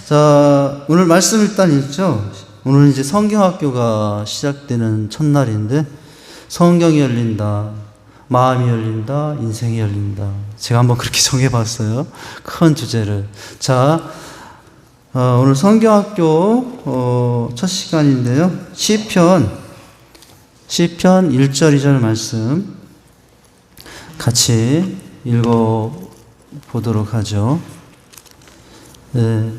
자, 오늘 말씀 일단 읽죠. 오늘 이제 성경학교가 시작되는 첫날인데, 성경이 열린다, 마음이 열린다, 인생이 열린다. 제가 한번 그렇게 정해봤어요. 큰 주제를. 자, 오늘 성경학교 첫 시간인데요. 시편 1절 2절 말씀 같이 읽어보도록 하죠. 네.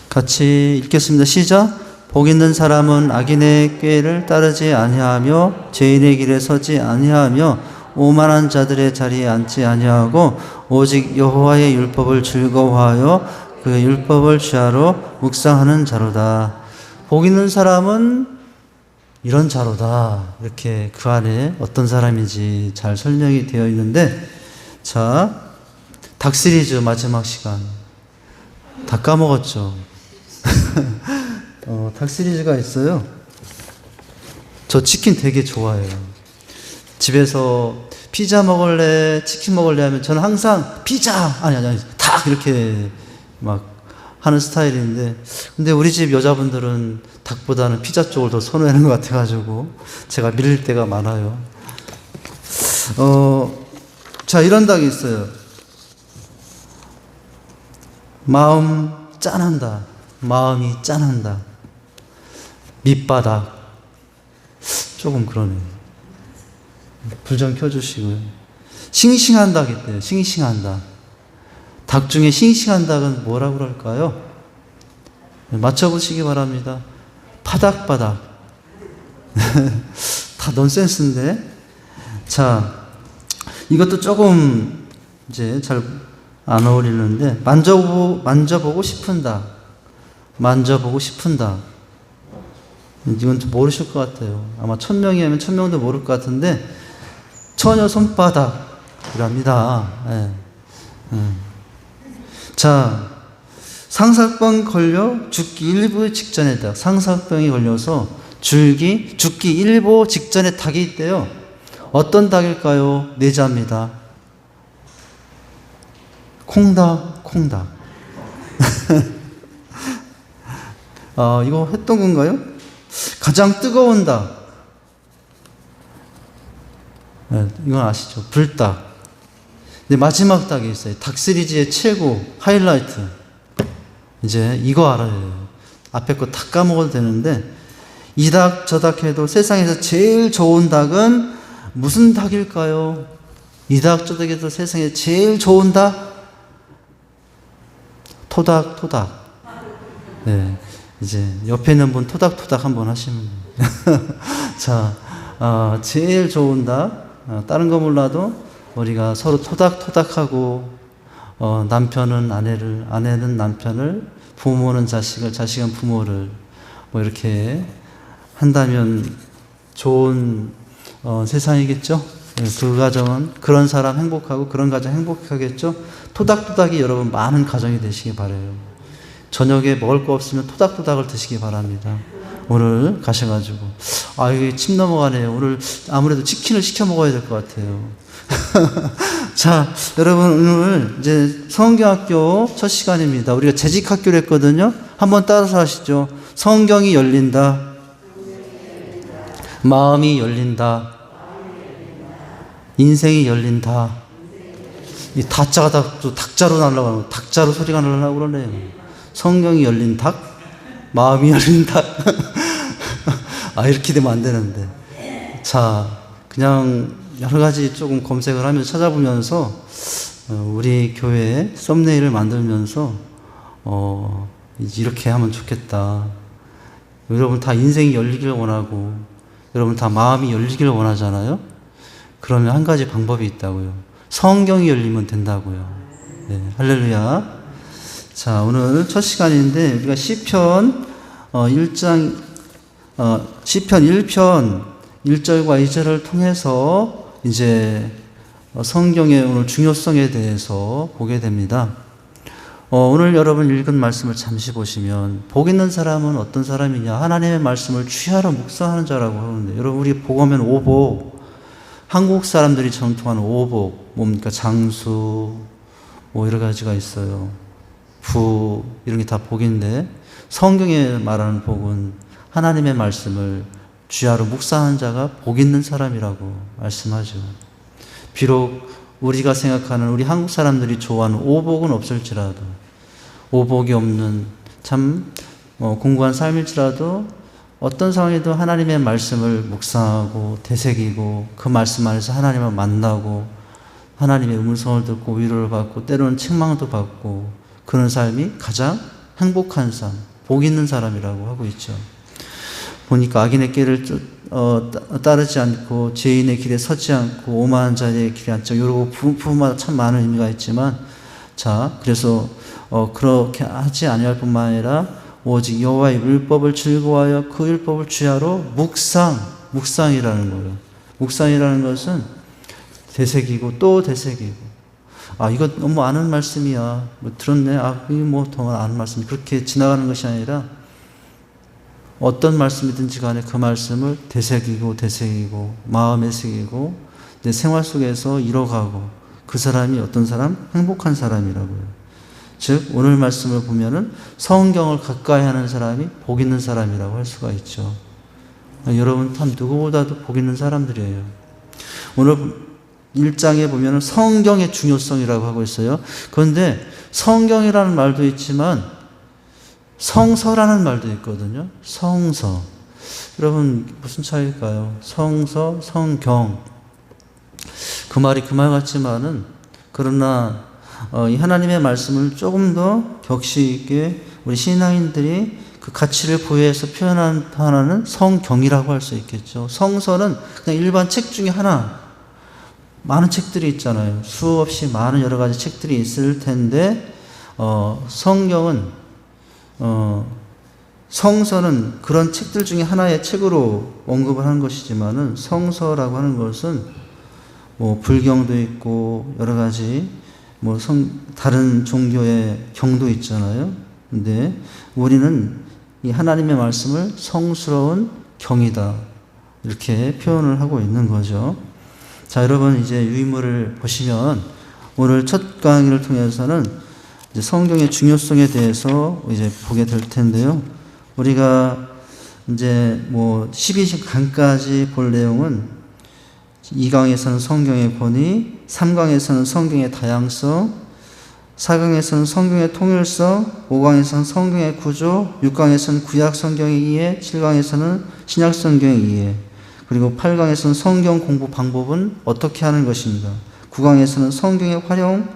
같이 읽겠습니다. 시작. 복 있는 사람은 악인의 꾀를 따르지 아니하며 죄인의 길에 서지 아니하며 오만한 자들의 자리에 앉지 아니하고 오직 여호와의 율법을 즐거워하여 그 율법을 주야로 묵상하는 자로다. 복 있는 사람은 이런 자로다. 이렇게 그 안에 어떤 사람인지 잘 설명이 되어 있는데, 자, 닭 시리즈 마지막 시간 다 까먹었죠. 닭 시리즈가 있어요. 저 치킨 되게 좋아해요. 집에서 피자 먹을래, 치킨 먹을래 하면 저는 항상 피자! 아니, 닭! 이렇게 막 하는 스타일인데, 근데 우리 집 여자분들은 닭보다는 피자 쪽을 더 선호하는 것 같아가지고 제가 밀릴 때가 많아요. 자, 이런 닭이 있어요. 마음 짠한다. 마음이 짠한다. 밑바닥. 조금 그러네요. 불 좀 켜주시고요. 싱싱한 닭 있대요. 싱싱한 닭. 닭 중에 싱싱한 닭은 뭐라고 그럴까요? 맞춰보시기 바랍니다. 파닥파닥. 다 넌센스인데. 자, 이것도 조금 이제 잘 안 어울리는데, 만져보고 싶은 닭. 만져보고 싶은 닭. 이건 좀 모르실 것 같아요. 아마 1000명이 하면 1000명도 모를 것 같은데, 처녀 손바닥이랍니다. 네. 자, 상사병 걸려 죽기 일부 직전의 닭. 상사병이 걸려서 죽기 일부 직전에 닭이 있대요. 어떤 닭일까요? 내자입니다. 콩닭. 이거 했던 건가요? 가장 뜨거운 닭. 네, 이건 아시죠? 불닭. 근데 마지막 닭이 있어요. 닭 시리즈의 최고 하이라이트. 이제 이거 알아요. 앞에 거 다 까먹어도 되는데, 이 닭 저 닭 해도 세상에서 제일 좋은 닭은 무슨 닭일까요? 이 닭 저 닭에서 세상에 제일 좋은 닭? 토닥. 네, 이제 옆에 있는 분 토닥 한번 하시면 자, 제일 좋은 닭. 다른 거 몰라도 우리가 서로 토닥하고, 남편은 아내를, 아내는 남편을, 부모는 자식을, 자식은 부모를, 뭐 이렇게 한다면 좋은 세상이겠죠? 그 가정은 그런 사람 행복하고 그런 가정 행복하겠죠? 토닥이 여러분 많은 가정이 되시기 바라요. 저녁에 먹을 거 없으면 토닥을 드시기 바랍니다. 오늘 가셔가지고, 이게 침 넘어가네요. 오늘 아무래도 치킨을 시켜 먹어야 될 것 같아요. 자, 여러분, 오늘 이제 성경학교 첫 시간입니다. 우리가 재직학교를 했거든요. 한번 따라서 하시죠. 성경이 열린다. 마음이 열린다. 인생이 열린다. 이 다자가 또 닭자로 날라가고, 닭자로 소리가 날라가고 그러네요. 성경이 열린 닭, 마음이 열린 닭. 이렇게 되면 안 되는데. 자, 그냥 여러 가지 조금 검색을 하면서 찾아보면서, 우리 교회 썸네일을 만들면서, 이렇게 하면 좋겠다. 여러분 다 인생이 열리길 원하고, 여러분 다 마음이 열리길 원하잖아요? 그러면 한 가지 방법이 있다고요. 성경이 열리면 된다고요. 네, 할렐루야. 자, 오늘 첫 시간인데, 우리가 시편 1편 1절과 2절을 통해서 이제 성경의 오늘 중요성에 대해서 보게 됩니다. 오늘 여러분 읽은 말씀을 잠시 보시면, 복 있는 사람은 어떤 사람이냐? 하나님의 말씀을 취하러 묵상하는 자라고 하는데, 여러분 우리 복하면 오복, 한국 사람들이 전통하는 오복, 뭡니까? 장수, 뭐 여러 가지가 있어요. 부 이런 게 다 복인데 성경에 말하는 복은 하나님의 말씀을 주야로 묵상한 자가 복 있는 사람이라고 말씀하죠. 비록 우리가 생각하는 우리 한국 사람들이 좋아하는 오복은 없을지라도 오복이 없는 참 공고한 삶일지라도 어떤 상황에도 하나님의 말씀을 묵상하고 되새기고 그 말씀 안에서 하나님을 만나고 하나님의 음성을 듣고 위로를 받고 때로는 책망도 받고 그런 삶이 가장 행복한 삶, 복 있는 사람이라고 하고 있죠. 보니까 악인의 길을 따르지 않고 죄인의 길에 서지 않고 오만한 자의 길에 앉지 않고 이러고 부분마다 참 많은 의미가 있지만 자 그래서 그렇게 하지 아니할 뿐만 아니라 오직 여호와의 율법을 즐거워하여 그 율법을 주야로 묵상이라는 거예요. 묵상이라는 것은 되새기고 또 되새기고 이거 너무 아는 말씀이야. 들었네. 이거 더 아는 말씀. 그렇게 지나가는 것이 아니라 어떤 말씀이든지 간에 그 말씀을 되새기고 마음에 새기고 내 생활 속에서 이뤄가고 그 사람이 어떤 사람? 행복한 사람이라고요. 즉 오늘 말씀을 보면은 성경을 가까이 하는 사람이 복 있는 사람이라고 할 수가 있죠. 여러분 참 누구보다도 복 있는 사람들이에요. 오늘 1장에 보면은 성경의 중요성이라고 하고 있어요. 그런데 성경이라는 말도 있지만 성서라는 말도 있거든요. 성서. 여러분 무슨 차이일까요? 성서, 성경. 그 말이 그 말 같지만은 그러나 이 하나님의 말씀을 조금 더 격시 있게 우리 신앙인들이 그 가치를 부여해서 표현한 하나는 성경이라고 할 수 있겠죠. 성서는 그냥 일반 책 중에 하나. 많은 책들이 있잖아요. 수없이 많은 여러 가지 책들이 있을 텐데 성경은 성서는 그런 책들 중에 하나의 책으로 언급을 하는 것이지만은 성서라고 하는 것은 불경도 있고 여러 가지 다른 종교의 경도 있잖아요. 근데 우리는 이 하나님의 말씀을 성스러운 경이다. 이렇게 표현을 하고 있는 거죠. 자, 여러분 이제 유인물을 보시면 오늘 첫 강의를 통해서는 이제 성경의 중요성에 대해서 이제 보게 될 텐데요. 우리가 이제 12강까지 볼 내용은 2강에서는 성경의 권위, 3강에서는 성경의 다양성, 4강에서는 성경의 통일성, 5강에서는 성경의 구조, 6강에서는 구약 성경의 이해, 7강에서는 신약 성경의 이해, 그리고 8강에서는 성경 공부 방법은 어떻게 하는 것인가, 9강에서는 성경의 활용,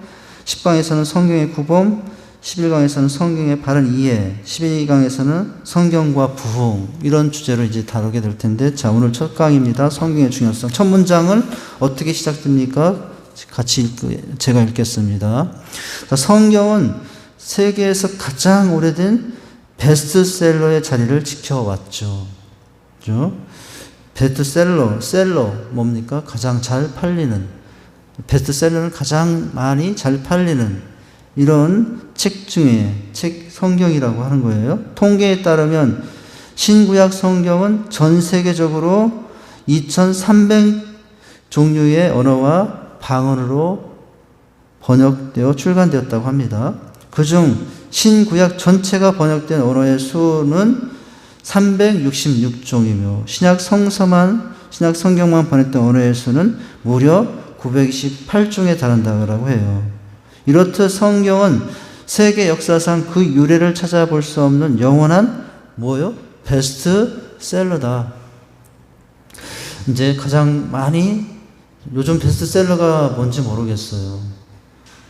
10강에서는 성경의 구범, 11강에서는 성경의 바른 이해, 12강에서는 성경과 부흥, 이런 주제를 이제 다루게 될 텐데, 자, 오늘 첫 강의입니다. 성경의 중요성. 첫 문장은 어떻게 시작됩니까? 같이 제가 읽겠습니다. 자, 성경은 세계에서 가장 오래된 베스트셀러의 자리를 지켜왔죠. 그죠? 셀러, 뭡니까? 가장 잘 팔리는. 베스트셀러는 가장 많이 잘 팔리는 이런 책 중에 성경이라고 하는 거예요. 통계에 따르면 신구약 성경은 전 세계적으로 2300 종류의 언어와 방언으로 번역되어 출간되었다고 합니다. 그중 신구약 전체가 번역된 언어의 수는 366종이며 신약 성경만 번역된 언어의 수는 무려 928종에 달한다고 해요. 이렇듯 성경은 세계 역사상 그 유래를 찾아볼 수 없는 영원한 베스트셀러다. 이제 가장 많이 요즘 베스트셀러가 뭔지 모르겠어요.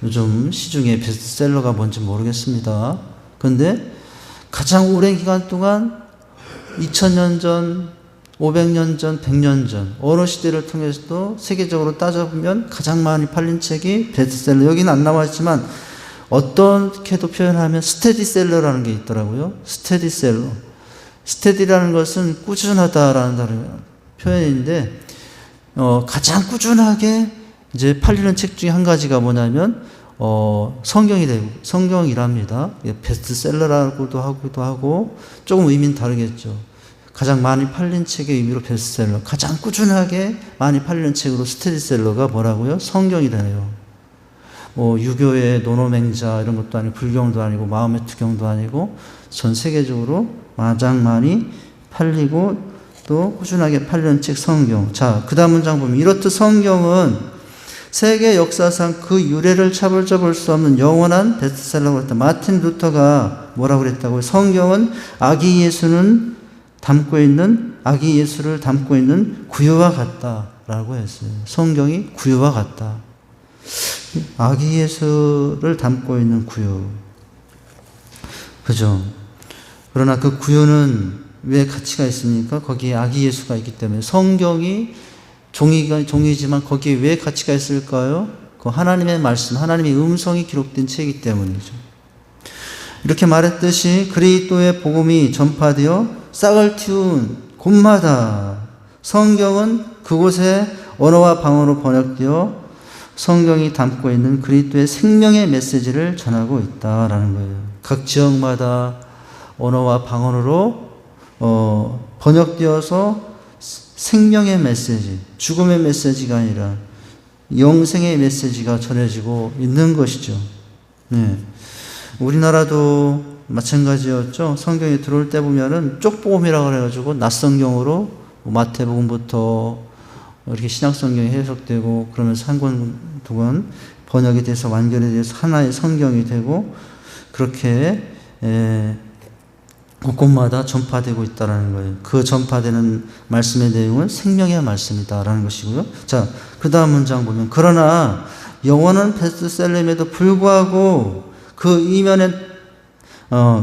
요즘 시중에 베스트셀러가 뭔지 모르겠습니다. 그런데 가장 오랜 기간 동안 2000년 전, 500년 전, 100년 전 어느 시대를 통해서도 세계적으로 따져보면 가장 많이 팔린 책이 베스트셀러. 여기는 안 나와 있지만 어떻게도 표현하면 스테디셀러라는 게 있더라고요. 스테디셀러. 스테디라는 것은 꾸준하다라는 표현인데 가장 꾸준하게 이제 팔리는 책 중에 한 가지가 뭐냐면 성경이랍니다. 베스트셀러라고도 하기도 하고 조금 의미는 다르겠죠. 가장 많이 팔린 책의 의미로 베스트셀러, 가장 꾸준하게 많이 팔리는 책으로 스테디셀러가 뭐라고요? 성경이라네요. 유교의 노노맹자 이런 것도 아니고 불경도 아니고 마음의 투경도 아니고 전 세계적으로 가장 많이 팔리고 또 꾸준하게 팔리는 책 성경. 자, 그 다음 문장 보면 이렇듯 성경은 세계 역사상 그 유래를 찾아볼 수 없는 영원한 베스트셀러라고 했다. 마틴 루터가 뭐라고 그랬다고요? 성경은 아기 예수를 담고 있는 구유와 같다라고 했어요. 성경이 구유와 같다. 아기 예수를 담고 있는 구유. 그죠? 그러나 그 구유는 왜 가치가 있습니까? 거기에 아기 예수가 있기 때문에. 성경이 종이지만 거기에 왜 가치가 있을까요? 그 하나님의 말씀, 하나님의 음성이 기록된 책이기 때문이죠. 이렇게 말했듯이 그리스도의 복음이 전파되어 싹을 틔운 곳마다 성경은 그곳에 언어와 방언으로 번역되어 성경이 담고 있는 그리스도의 생명의 메시지를 전하고 있다라는 거예요. 각 지역마다 언어와 방언으로 번역되어서 생명의 메시지, 죽음의 메시지가 아니라 영생의 메시지가 전해지고 있는 것이죠. 네. 우리나라도 마찬가지였죠. 성경에 들어올 때 보면은 쪽복음이라고 그래가지고 낯성경으로 마태복음부터 이렇게 신약성경이 해석되고 그러면서 한 권, 두 권 번역이 돼서 완결이 돼서 하나의 성경이 되고 그렇게 곳곳마다 전파되고 있다는 거예요. 그 전파되는 말씀의 내용은 생명의 말씀이다라는 것이고요. 자, 그 다음 문장 보면 그러나 영원한 베스트셀러임에도 불구하고 그 이면에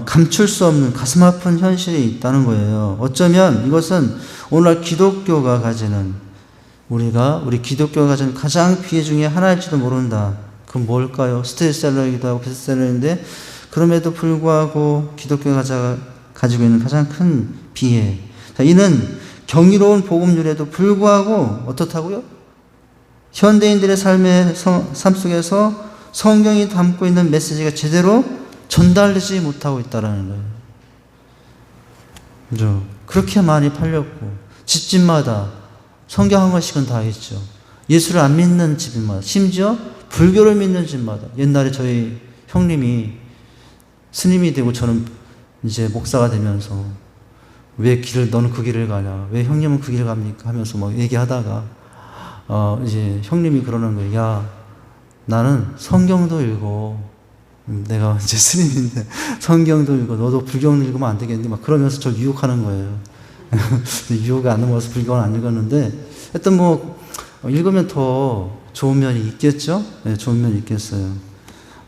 감출 수 없는 가슴 아픈 현실이 있다는 거예요. 어쩌면 이것은 오늘날 기독교가 가지는 우리 기독교가 가지는 가장 비애 중에 하나일지도 모른다. 그건 뭘까요? 스테디셀러이기도 하고 베스트셀러인데 그럼에도 불구하고 기독교가 가지고 있는 가장 큰 비애. 자, 이는 경이로운 복음률에도 불구하고 어떻다고요? 현대인들의 삶 속에서 성경이 담고 있는 메시지가 제대로 전달되지 못하고 있다는 거예요. 그죠? 그렇게 많이 팔렸고 집집마다 성경 한 권씩은 다 있죠. 예수를 안 믿는 집마다, 심지어 불교를 믿는 집마다. 옛날에 저희 형님이 스님이 되고 저는 이제 목사가 되면서 왜 너는 그 길을 가냐? 왜 형님은 그 길을 갑니까? 하면서 막 얘기하다가 이제 형님이 그러는 거예요. 야, 나는 성경도 읽어. 내가 이제 스님인데 성경도 읽어. 너도 불경을 읽으면 안 되겠니? 막 그러면서 저 유혹하는 거예요. 유혹이 안 넘어서 불경을 안 읽었는데 하여튼 뭐 읽으면 더 좋은 면이 있겠죠? 네, 좋은 면이 있겠어요.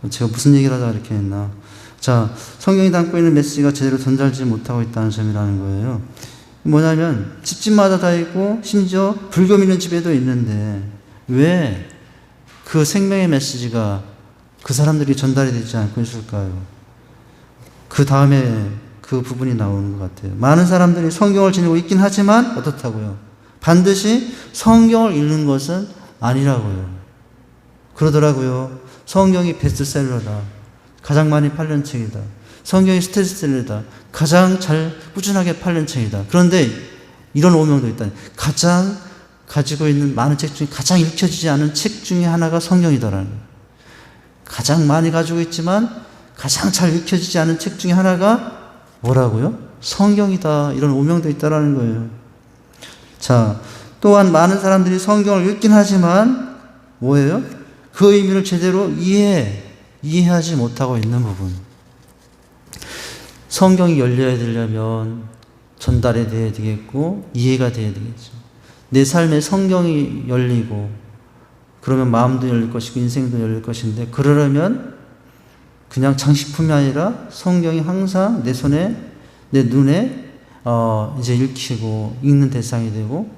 제가 무슨 얘기를 하다가 이렇게 했나? 자, 성경이 담고 있는 메시지가 제대로 전달되지 못하고 있다는 점이라는 거예요. 뭐냐면 집집마다 다 있고 심지어 불교 믿는 집에도 있는데 왜 그 생명의 메시지가 그 사람들이 전달이 되지 않고 있을까요? 그 다음에 그 부분이 나오는 것 같아요. 많은 사람들이 성경을 지니고 있긴 하지만 어떻다고요? 반드시 성경을 읽는 것은 아니라고요. 그러더라고요. 성경이 베스트셀러다. 가장 많이 팔린 책이다. 성경이 스테디셀러다. 가장 잘 꾸준하게 팔린 책이다. 그런데 이런 오명도 있다. 가장 가지고 있는 많은 책 중에 가장 읽혀지지 않은 책 중에 하나가 성경이다라는 거예요. 가장 많이 가지고 있지만 가장 잘 읽혀지지 않은 책 중에 하나가 뭐라고요? 성경이다. 이런 오명도 있다라는 거예요. 자, 또한 많은 사람들이 성경을 읽긴 하지만 뭐예요? 그 의미를 제대로 이해하지 못하고 있는 부분. 성경이 열려야 되려면 전달이 돼야 되겠고 이해가 돼야 되겠죠. 내 삶에 성경이 열리고 그러면 마음도 열릴 것이고 인생도 열릴 것인데 그러려면 그냥 장식품이 아니라 성경이 항상 내 손에 내 눈에 이제 읽히고 읽는 대상이 되고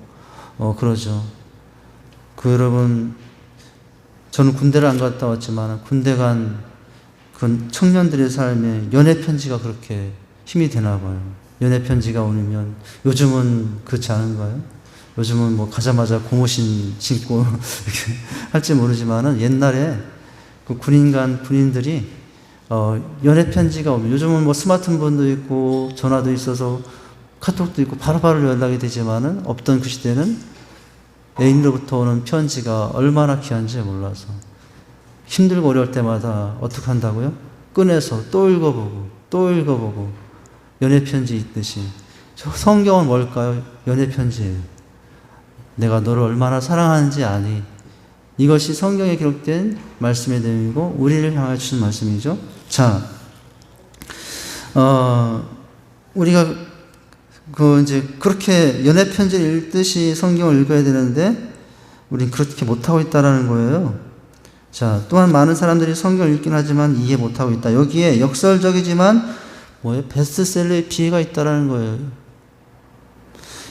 그러죠. 여러분 저는 군대를 안 갔다 왔지만 군대 간 그 청년들의 삶에 연애 편지가 그렇게 힘이 되나 봐요. 연애 편지가 오면 요즘은 그렇지 않은가요? 요즘은 뭐 가자마자 고무신 신고 이렇게 할지 모르지만은 옛날에 그 군인들이 연애 편지가 오면 요즘은 뭐 스마트폰도 있고 전화도 있어서 카톡도 있고 바로바로 연락이 되지만은 없던 그 시대는 애인으로부터 오는 편지가 얼마나 귀한지 몰라서 힘들고 어려울 때마다 어떻게 한다고요? 꺼내서 또 읽어보고 또 읽어보고 연애편지 있듯이. 저 성경은 뭘까요? 연애편지예요. 내가 너를 얼마나 사랑하는지 아니. 이것이 성경에 기록된 말씀의 내용이고 우리를 향하여 주신 말씀이죠. 자, 우리가 이제 그렇게 연애편지를 읽듯이 성경을 읽어야 되는데 우린 그렇게 못하고 있다라는 거예요. 자, 또한 많은 사람들이 성경을 읽긴 하지만 이해 못하고 있다. 여기에 역설적이지만 베스트셀러의 비애가 있다라는 거예요.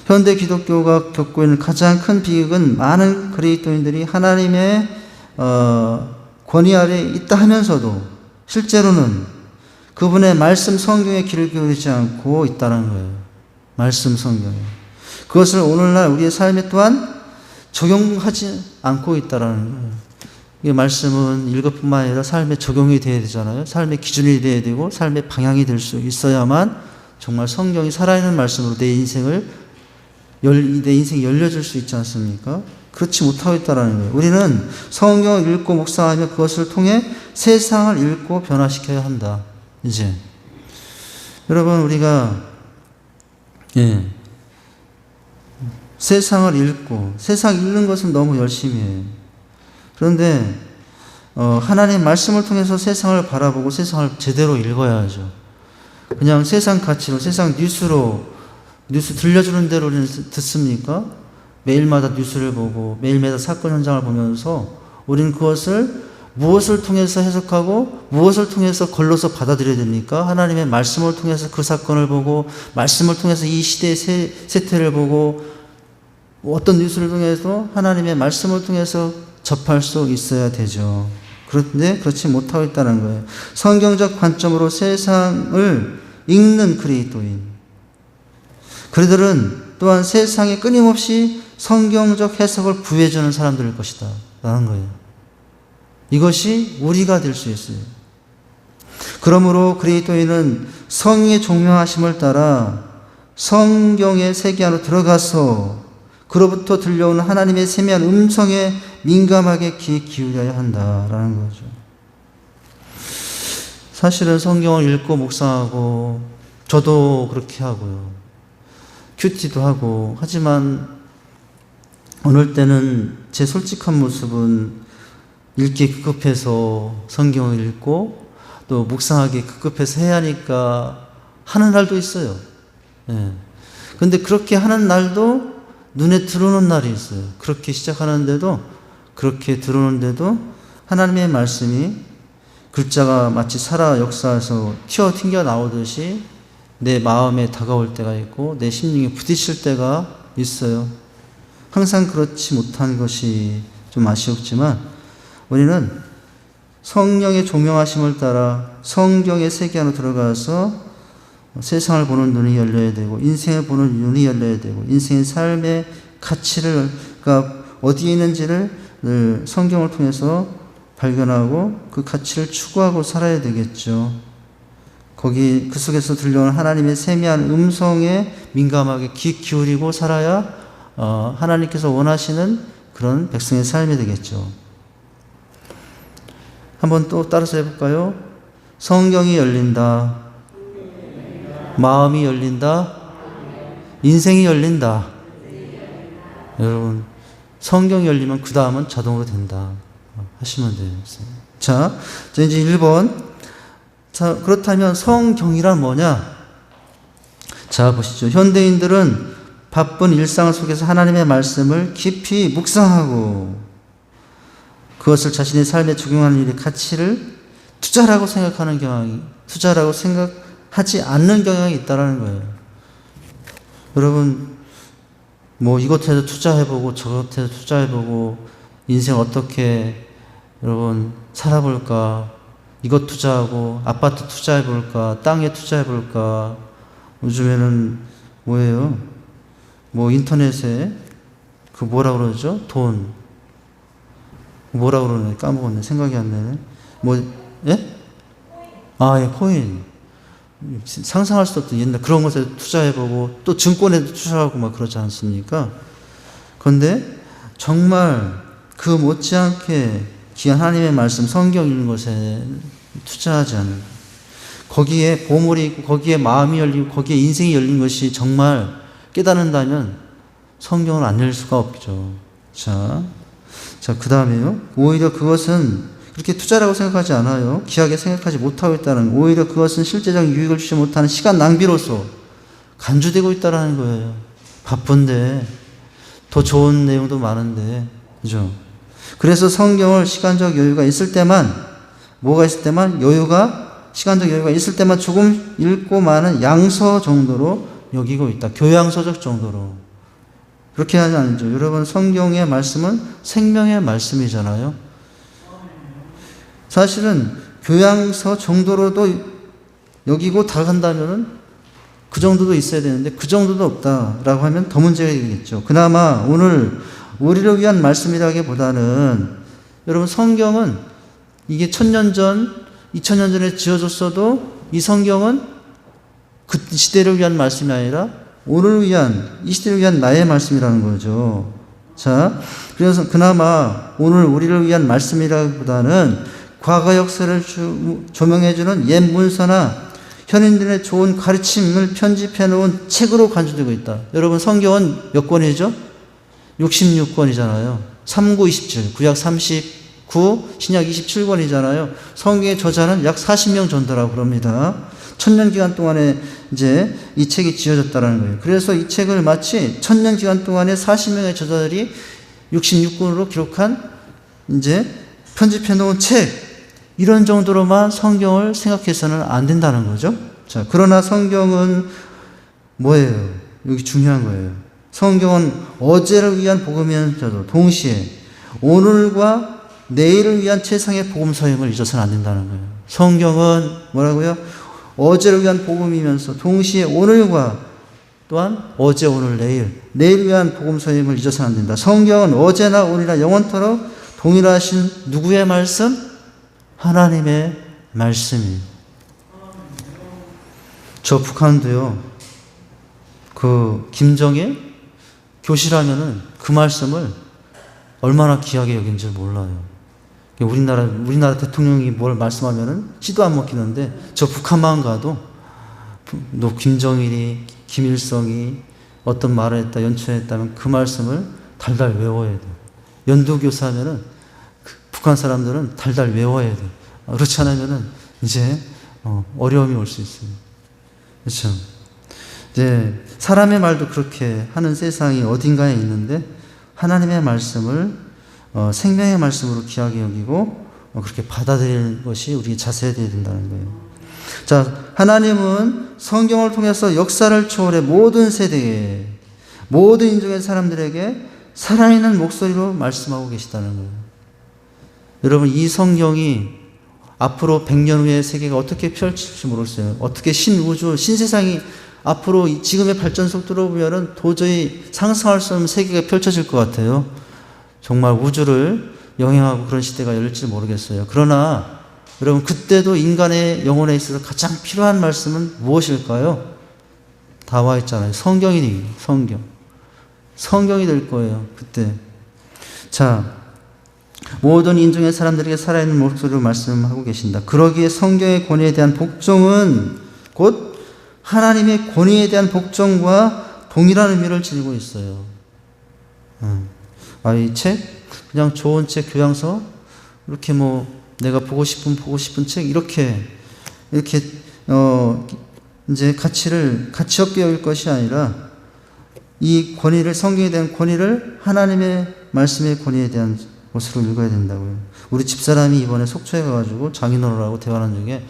현대 기독교가 겪고 있는 가장 큰 비극은 많은 그리스도인들이 하나님의 권위 아래에 있다 하면서도 실제로는 그분의 말씀 성경에 귀를 기울이지 않고 있다는 거예요. 말씀 성경에. 그것을 오늘날 우리의 삶에 또한 적용하지 않고 있다는 거예요. 이 말씀은 읽어뿐만 아니라 삶에 적용이 되어야 되잖아요. 삶의 기준이 되어야 되고 삶의 방향이 될 수 있어야만 정말 성경이 살아있는 말씀으로 내 인생이 열려질 수 있지 않습니까? 그렇지 못하고 있다는 거예요. 우리는 성경을 읽고 묵상하며 그것을 통해 세상을 읽고 변화시켜야 한다. 이제 여러분 우리가 세상을 읽고 세상 읽는 것은 너무 열심히 해요. 그런데 하나님 말씀을 통해서 세상을 바라보고 세상을 제대로 읽어야죠. 그냥 세상 가치로 세상 뉴스 들려주는 대로 우리는 듣습니까? 매일마다 뉴스를 보고 매일마다 사건 현장을 보면서 우리는 그것을 무엇을 통해서 해석하고 무엇을 통해서 걸러서 받아들여야 됩니까? 하나님의 말씀을 통해서 그 사건을 보고 말씀을 통해서 이 시대의 세태를 보고 어떤 뉴스를 통해서 하나님의 말씀을 통해서 접할 수 있어야 되죠. 그런데 그렇지 못하고 있다는 거예요. 성경적 관점으로 세상을 읽는 그리스도인. 그들은 또한 세상에 끊임없이 성경적 해석을 부여해주는 사람들일 것이다 라는 거예요. 이것이 우리가 될 수 있어요. 그러므로 그리스도인은 성령의 종명하심을 따라 성경의 세계 안으로 들어가서 그로부터 들려오는 하나님의 세미한 음성에 민감하게 귀 기울여야 한다라는 거죠. 사실은 성경을 읽고 묵상하고 저도 그렇게 하고요. 큐티도 하고 하지만 어느 때는 제 솔직한 모습은 읽기 급급해서 성경을 읽고 또 묵상하기 급급해서 해야 하니까 하는 날도 있어요. 근데 그렇게 하는 날도 눈에 들어오는 날이 있어요. 그렇게 시작하는데도 그렇게 들어오는데도 하나님의 말씀이 글자가 마치 살아 역사에서 튀어 나오듯이 내 마음에 다가올 때가 있고 내 심령에 부딪힐 때가 있어요. 항상 그렇지 못한 것이 좀 아쉬웠지만 우리는 성령의 조명하심을 따라 성경의 세계 안으로 들어가서 세상을 보는 눈이 열려야 되고 인생을 보는 눈이 열려야 되고 인생의 삶의 가치를 어디에 있는지를 늘 성경을 통해서 발견하고 그 가치를 추구하고 살아야 되겠죠. 그 속에서 들려오는 하나님의 세미한 음성에 민감하게 귀 기울이고 살아야 하나님께서 원하시는 그런 백성의 삶이 되겠죠. 한번 또 따라서 해볼까요? 성경이 열린다. 마음이 열린다. 인생이 열린다. 여러분 성경이 열리면 그 다음은 자동으로 된다 하시면 돼요. 자 이제 1번. 자 그렇다면 성경이란 뭐냐? 자 보시죠. 현대인들은 바쁜 일상 속에서 하나님의 말씀을 깊이 묵상하고 그것을 자신의 삶에 적용하는 일의 가치를 투자라고 생각하지 않는 경향이 있다는 거예요. 여러분 뭐 이것에도 투자해보고 저것에도 투자해보고 인생 어떻게 여러분 살아볼까? 이것 투자하고 아파트 투자해볼까? 땅에 투자해볼까? 요즘에는 뭐예요? 뭐 인터넷에 그 뭐라 그러죠? 돈 뭐라 그러네? 까먹었네. 생각이 안 나네. 예? 예, 코인. 상상할 수 없던 옛날 그런 것에 투자해보고 또 증권에도 투자하고 막 그러지 않습니까? 그런데 정말 그 못지않게 귀한 하나님의 말씀, 성경 읽는 것에 투자하지 않는 거예요. 거기에 보물이 있고 거기에 마음이 열리고 거기에 인생이 열린 것이 정말 깨닫는다면 성경을 안 읽을 수가 없죠. 자, 그 다음에요. 오히려 그것은 그렇게 투자라고 생각하지 않아요. 귀하게 생각하지 못하고 있다는, 오히려 그것은 실제적 유익을 주지 못하는 시간 낭비로서 간주되고 있다는 거예요. 바쁜데, 더 좋은 내용도 많은데, 그죠? 그래서 성경을 시간적 여유가 있을 때만, 뭐가 있을 때만, 시간적 여유가 있을 때만 조금 읽고 마는 양서 정도로 여기고 있다. 교양서적 정도로. 그렇게 하지 않죠. 여러분, 성경의 말씀은 생명의 말씀이잖아요. 사실은 교양서 정도로도 여기고 다 간다면은 그 정도도 있어야 되는데 그 정도도 없다라고 하면 더 문제가 되겠죠. 그나마 오늘 우리를 위한 말씀이라기보다는 여러분, 성경은 이게 1000년 전, 2000년 전에 지어졌어도 이 성경은 그 시대를 위한 말씀이 아니라 오늘을 위한, 이 시대를 위한 나의 말씀이라는 거죠. 자, 그래서 그나마 오늘 우리를 위한 말씀이라기보다는 과거 역사를 조명해주는 옛 문서나 현인들의 좋은 가르침을 편집해 놓은 책으로 간주되고 있다. 여러분, 성경은 몇 권이죠? 66권이잖아요. 39, 27, 구약 39, 신약 27권이잖아요. 성경의 저자는 약 40명 정도라고 그럽니다. 1000년 기간 동안에 이제 이 책이 지어졌다는 거예요. 그래서 이 책을 마치 1000년 기간 동안에 40명의 저자들이 66권으로 기록한 이제 편집해 놓은 책, 이런 정도로만 성경을 생각해서는 안 된다는 거죠. 자, 그러나 성경은 뭐예요? 여기 중요한 거예요. 성경은 어제를 위한 복음이면서도 동시에 오늘과 내일을 위한 최상의 복음서임을 잊어서는 안 된다는 거예요. 성경은 뭐라고요? 어제를 위한 복음이면서 동시에 오늘과 또한 어제, 오늘, 내일을 위한 복음서임을 잊어서는 안 된다. 성경은 어제나 오늘이나 영원토록 동일하신 누구의 말씀? 하나님의 말씀이에요. 저 북한도요, 그 김정일 교실하면은 그 말씀을 얼마나 귀하게 여긴지 몰라요. 우리나라 대통령이 뭘 말씀하면은 씨도 안 먹히는데 저 북한만 가도 김정일이, 김일성이 어떤 말을 했다, 연출했다면 그 말씀을 달달 외워야 돼요. 연도교사 하면은 북한 사람들은 달달 외워야 돼요. 그렇지 않으면은 이제 어려움이 올 수 있어요. 그렇죠? 이제 사람의 말도 그렇게 하는 세상이 어딘가에 있는데 하나님의 말씀을 생명의 말씀으로 귀하게 여기고 그렇게 받아들이는 것이 우리 자세가 되어야 된다는 거예요. 자, 하나님은 성경을 통해서 역사를 초월해 모든 세대에, 모든 인종의 사람들에게 살아있는 목소리로 말씀하고 계시다는 거예요. 여러분, 이 성경이 앞으로 100년 후에 세계가 어떻게 펼칠지 모르겠어요. 어떻게 신우주, 신세상이 앞으로 지금의 발전 속도로 보면은 도저히 상상할 수 없는 세계가 펼쳐질 것 같아요. 정말 우주를 영향하고 그런 시대가 열릴지 모르겠어요. 그러나 여러분, 그때도 인간의 영혼에 있어서 가장 필요한 말씀은 무엇일까요? 다 와 있잖아요. 성경이 될 거예요. 그때. 자, 모든 인종의 사람들에게 살아있는 목소리로 말씀하고 계신다. 그러기에 성경의 권위에 대한 복종은 곧 하나님의 권위에 대한 복종과 동일한 의미를 지니고 있어요. 이 책, 그냥 좋은 책, 교양서, 이렇게 내가 보고 싶은 책, 이렇게 이제 가치 없게 여길 것이 아니라 이 권위를, 성경에 대한 권위를 하나님의 말씀의 권위에 대한 것으로 읽어야 된다고요. 우리 집사람이 이번에 속초에 가가지고 장인어른하고 대화하는 중에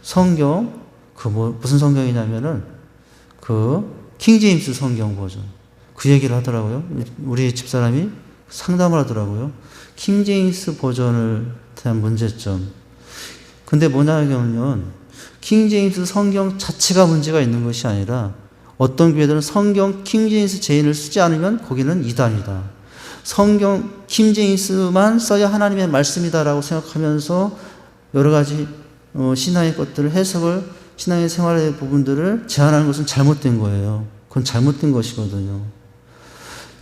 성경, 무슨 성경이냐면은 킹제임스 성경 버전. 그 얘기를 하더라고요. 우리 집사람이 상담을 하더라고요. 킹제임스 버전을 대한 문제점. 근데 뭐냐면, 킹제임스 성경 자체가 문제가 있는 것이 아니라 어떤 교회들은 성경 킹제임스 제인을 쓰지 않으면 거기는 이단이다. 성경 킹제임스만 써야 하나님의 말씀이다라고 생각하면서 여러 가지 신앙의 것들을 해석을, 신앙의 생활의 부분들을 제한하는 것은 잘못된 거예요. 그건 잘못된 것이거든요.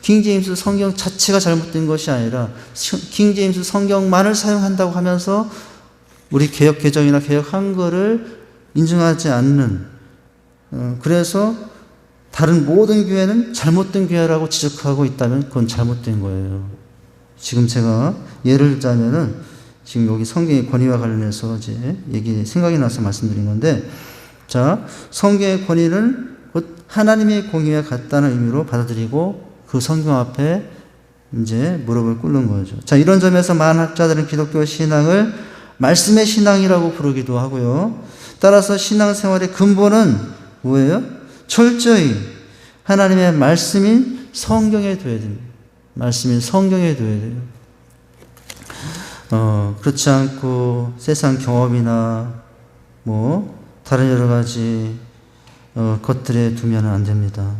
킹제임스 성경 자체가 잘못된 것이 아니라 킹제임스 성경만을 사용한다고 하면서 우리 개역 개정이나 개역 한글을 인정하지 않는, 그래서 다른 모든 교회는 잘못된 교회라고 지적하고 있다면 그건 잘못된 거예요. 지금 제가 예를 들자면은 지금 여기 성경의 권위와 관련해서 이제 생각이 나서 말씀드린 건데, 자, 성경의 권위는 곧 하나님의 공의와 같다는 의미로 받아들이고 그 성경 앞에 이제 무릎을 꿇는 거죠. 자, 이런 점에서 많은 학자들은 기독교 신앙을 말씀의 신앙이라고 부르기도 하고요. 따라서 신앙생활의 근본은 뭐예요? 철저히 하나님의 말씀인 성경에 둬야 됩니다. 말씀인 성경에 둬야 돼요. 그렇지 않고 세상 경험이나 뭐 다른 여러 가지 것들에 두면 안 됩니다.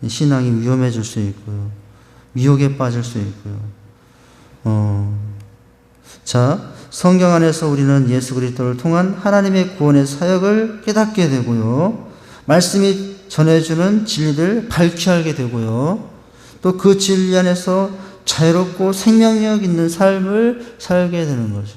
신앙이 위험해질 수 있고요. 미혹에 빠질 수 있고요. 자, 성경 안에서 우리는 예수 그리스도를 통한 하나님의 구원의 사역을 깨닫게 되고요. 말씀이 전해주는 진리를 밝히 알게 되고요. 또 그 진리 안에서 자유롭고 생명력 있는 삶을 살게 되는 거죠.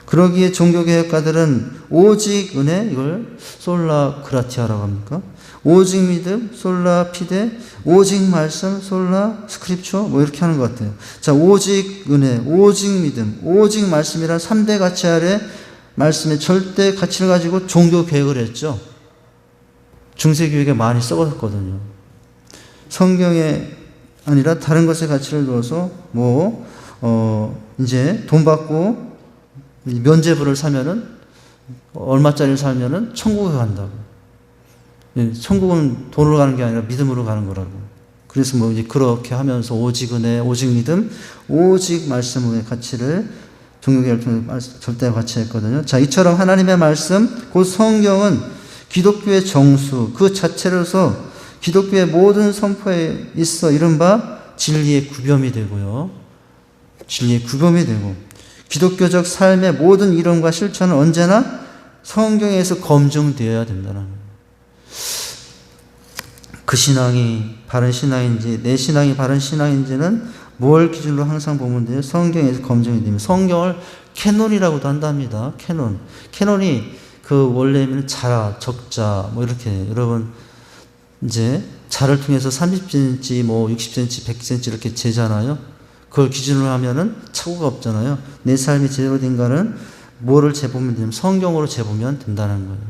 그러기에 종교개혁가들은 오직 은혜, 이걸 솔라 그라티아라고 합니까? 오직 믿음, 솔라 피데, 오직 말씀, 솔라 스크립처, 뭐 이렇게 하는 것 같아요. 자, 오직 은혜, 오직 믿음, 오직 말씀이란 3대 가치 아래 말씀의 절대 가치를 가지고 종교개혁을 했죠. 중세교육에 많이 썩었거든요. 성경에 아니라 다른 것에 가치를 넣어서 이제 돈 받고 면제부를 사면은 얼마짜리를 사면은 천국에 간다고. 천국은 돈으로 가는 게 아니라 믿음으로 가는 거라고. 그래서 뭐 이제 그렇게 하면서 오직 은혜, 오직 믿음, 오직 말씀의 가치를 종교개혁을 통해 절대 가치했거든요. 자, 이처럼 하나님의 말씀, 곧 성경은 기독교의 정수, 그 자체로서 기독교의 모든 선포에 있어 이른바 진리의 구별이 되고요. 진리의 구별이 되고, 기독교적 삶의 모든 이론과 실천은 언제나 성경에서 검증되어야 된다는 거예요. 그 신앙이 바른 신앙인지, 내 신앙이 바른 신앙인지는 뭘 기준으로 항상 보면 돼요? 성경에서 검증이 됩니다. 성경을 캐논이라고도 한답니다. 캐논. 캐논이 그 원래 의미는 자라, 적자, 뭐 이렇게, 여러분, 이제 자를 통해서 30cm, 뭐 60cm, 100cm 이렇게 재잖아요. 그걸 기준으로 하면은 착오가 없잖아요. 내 삶이 제대로 된가는 뭐를 재보면 되냐면 성경으로 재보면 된다는 거예요.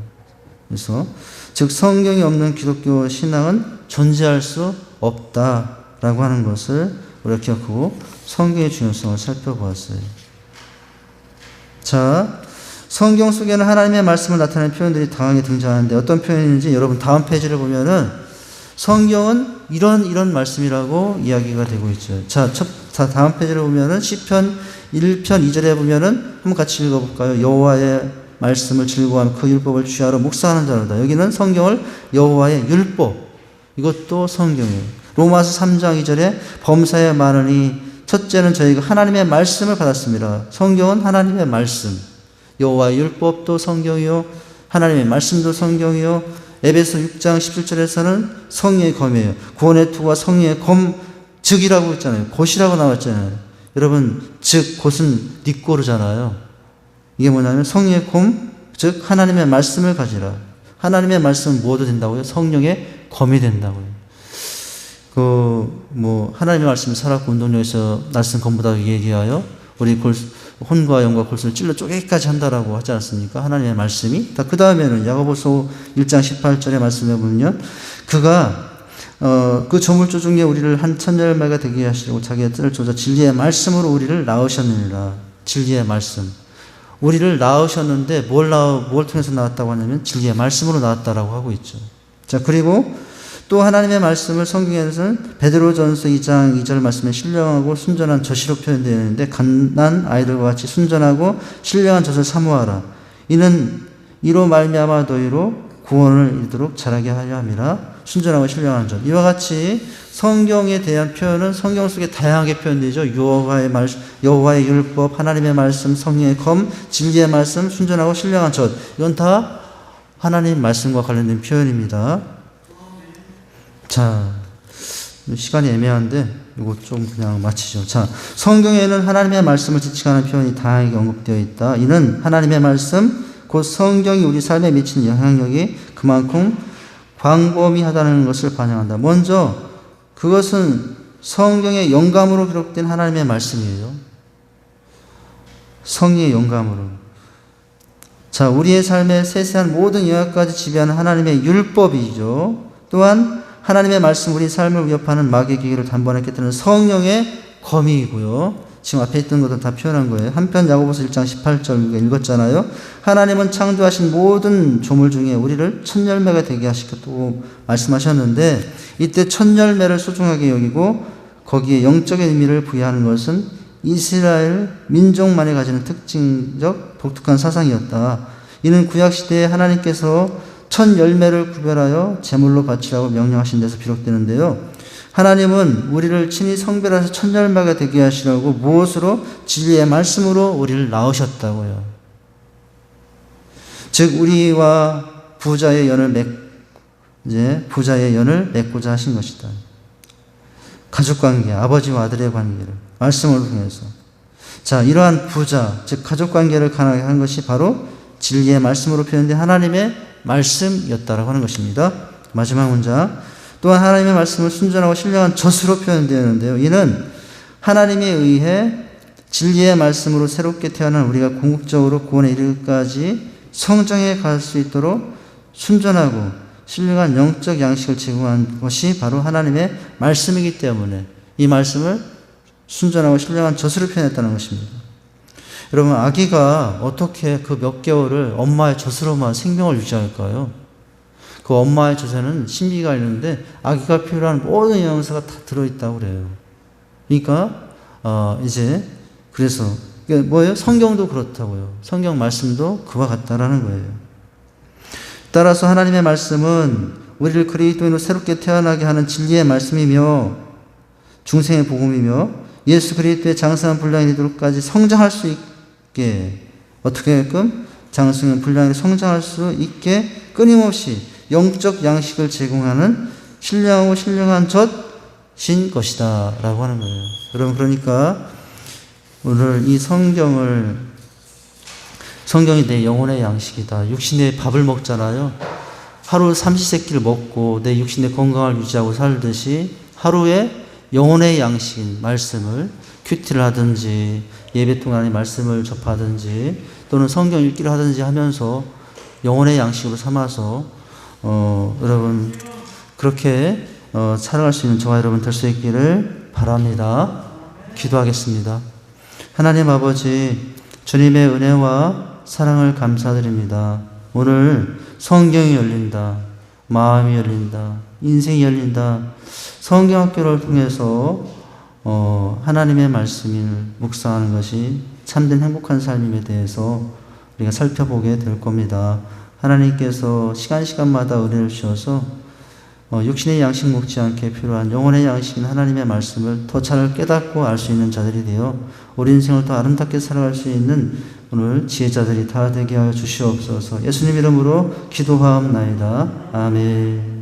그래서 즉 성경이 없는 기독교 신앙은 존재할 수 없다라고 하는 것을 우리가 기억하고 성경의 중요성을 살펴보았어요. 자, 성경 속에는 하나님의 말씀을 나타내는 표현들이 다양하게 등장하는데 어떤 표현인지 여러분 다음 페이지를 보면은 성경은 이런 말씀이라고 이야기가 되고 있죠. 자, 다음 페이지를 보면은 시편 1편 2절에 보면은 한번 같이 읽어볼까요? 여호와의 말씀을 즐거워하며 그 율법을 취하러 묵상하는 자로다. 여기는 성경을 여호와의 율법, 이것도 성경이에요. 로마서 3장 2절에 범사에 많으니 첫째는 저희가 하나님의 말씀을 받았습니다. 성경은 하나님의 말씀, 여호와의 율법도 성경이요, 하나님의 말씀도 성경이요. 에베소 6장 17절에서는 성령의 검이에요. 구원의 투와 성령의 검, 즉이라고 했잖아요. 곧이라고 나왔잖아요. 여러분, 즉 곧은 니꼬르잖아요. 이게 뭐냐면 성령의 검, 즉 하나님의 말씀을 가지라. 하나님의 말씀은 뭐도 된다고요? 성령의 검이 된다고요. 하나님의 말씀을 살았고 운동력에서 날쌘 검보다 얘기하여 우리 혼과 영과 골수를 찔러 쪼개기까지 한다라고 하지 않습니까? 하나님의 말씀이. 그 다음에는 야고보서 1장 18절의 말씀에 보면 그가 그 조물주 중에 우리를 한 천열매가 되게 하시려고 자기의 뜰을 조져 진리의 말씀으로 우리를 낳으셨느니라. 진리의 말씀. 우리를 낳으셨는데 뭘 통해서 낳았다고 하냐면 진리의 말씀으로 낳았다라고 하고 있죠. 자, 그리고 또 하나님의 말씀을 성경에서는 베드로전서 2장 2절 말씀에 신령하고 순전한 젖이로 표현되어 있는데 갓난 아이들과 같이 순전하고 신령한 젖을 사모하라. 이는 이로 말미암아 너희로 구원을 이루도록 자라게 하려 함이라. 순전하고 신령한 젖. 이와 같이 성경에 대한 표현은 성경 속에 다양하게 표현되죠. 여호와의 율법, 하나님의 말씀, 성령의 검, 진리의 말씀, 순전하고 신령한 젖. 이건 다 하나님 말씀과 관련된 표현입니다. 자, 시간이 애매한데 이거 좀 그냥 마치죠. 자, 성경에는 하나님의 말씀을 지칭하는 표현이 다양하게 언급되어 있다. 이는 하나님의 말씀, 곧 성경이 우리 삶에 미치는 영향력이 그만큼 광범위하다는 것을 반영한다. 먼저 그것은 성경의 영감으로 기록된 하나님의 말씀이에요. 성의의 영감으로. 자, 우리의 삶의 세세한 모든 영역까지 지배하는 하나님의 율법이죠. 또한 하나님의 말씀, 우리 삶을 위협하는 마귀의 기계를 단번에 깨뜨리는 성령의 검이고요. 지금 앞에 있던 것도 다 표현한 거예요. 한편 야고보서 1장 18절 우리가 읽었잖아요. 하나님은 창조하신 모든 조물 중에 우리를 첫 열매가 되게 하시겠다고 말씀하셨는데, 이때 첫 열매를 소중하게 여기고 거기에 영적인 의미를 부여하는 것은 이스라엘 민족만이 가지는 특징적 독특한 사상이었다. 이는 구약시대에 하나님께서 첫 열매를 구별하여 제물로 바치라고 명령하신 데서 비롯되는데요. 하나님은 우리를 친히 성별해서 첫 열매가 되게 하시라고 무엇으로? 진리의 말씀으로 우리를 낳으셨다고요. 즉 우리와 부자의 연을 맺고자 하신 것이다. 가족관계, 아버지와 아들의 관계를 말씀을 통해서. 자, 이러한 부자, 즉 가족관계를 가능하게 한 것이 바로 진리의 말씀으로 표현된 하나님의 말씀이었다라고 하는 것입니다. 마지막 문장. 또한 하나님의 말씀을 순전하고 신령한 젖으로 표현되는데요. 이는 하나님에 의해 진리의 말씀으로 새롭게 태어난 우리가 궁극적으로 구원에 이르기까지 성장해 갈 수 있도록 순전하고 신령한 영적 양식을 제공한 것이 바로 하나님의 말씀이기 때문에 이 말씀을 순전하고 신령한 젖으로 표현했다는 것입니다. 여러분, 아기가 어떻게 그 몇 개월을 엄마의 젖으로만 생명을 유지할까요? 그 엄마의 젖에는 신비가 있는데 아기가 필요한 모든 영양소가 다 들어있다고 그래요. 그러니까 그래서 뭐예요? 성경도 그렇다고요. 성경 말씀도 그와 같다라는 거예요. 따라서 하나님의 말씀은 우리를 그리스도인으로 새롭게 태어나게 하는 진리의 말씀이며 중생의 복음이며 예수 그리스도의 장성한 분량이 되도록까지 성장할 수 있게 어떻게 하게끔 장성한 분량이 성장할 수 있게 끊임없이 영적 양식을 제공하는 신령하고 신령한 젖인 것이다 라고 하는 거예요. 여러분, 그러니까 오늘 이 성경이 내 영혼의 양식이다. 육신의 밥을 먹잖아요. 하루 삼시세끼를 먹고 내 육신의 건강을 유지하고 살듯이 하루에 영혼의 양식인 말씀을 큐티를 하든지 예배 동안에 말씀을 접하든지 또는 성경 읽기를 하든지 하면서 영혼의 양식으로 삼아서 여러분 그렇게 살아갈 수 있는 저와 여러분 될 수 있기를 바랍니다. 기도하겠습니다. 하나님 아버지, 주님의 은혜와 사랑을 감사드립니다. 오늘 성경이 열린다. 마음이 열린다. 인생이 열린다. 성경학교를 통해서 하나님의 말씀을 묵상하는 것이 참된 행복한 삶임에 대해서 우리가 살펴보게 될 겁니다. 하나님께서 시간마다 은혜를 주셔서 육신의 양식 먹지 않게 필요한 영혼의 양식인 하나님의 말씀을 더 잘 깨닫고 알 수 있는 자들이 되어 우리 인생을 더 아름답게 살아갈 수 있는 오늘 지혜자들이 다 되게 하여 주시옵소서. 예수님 이름으로 기도하옵나이다. 아멘.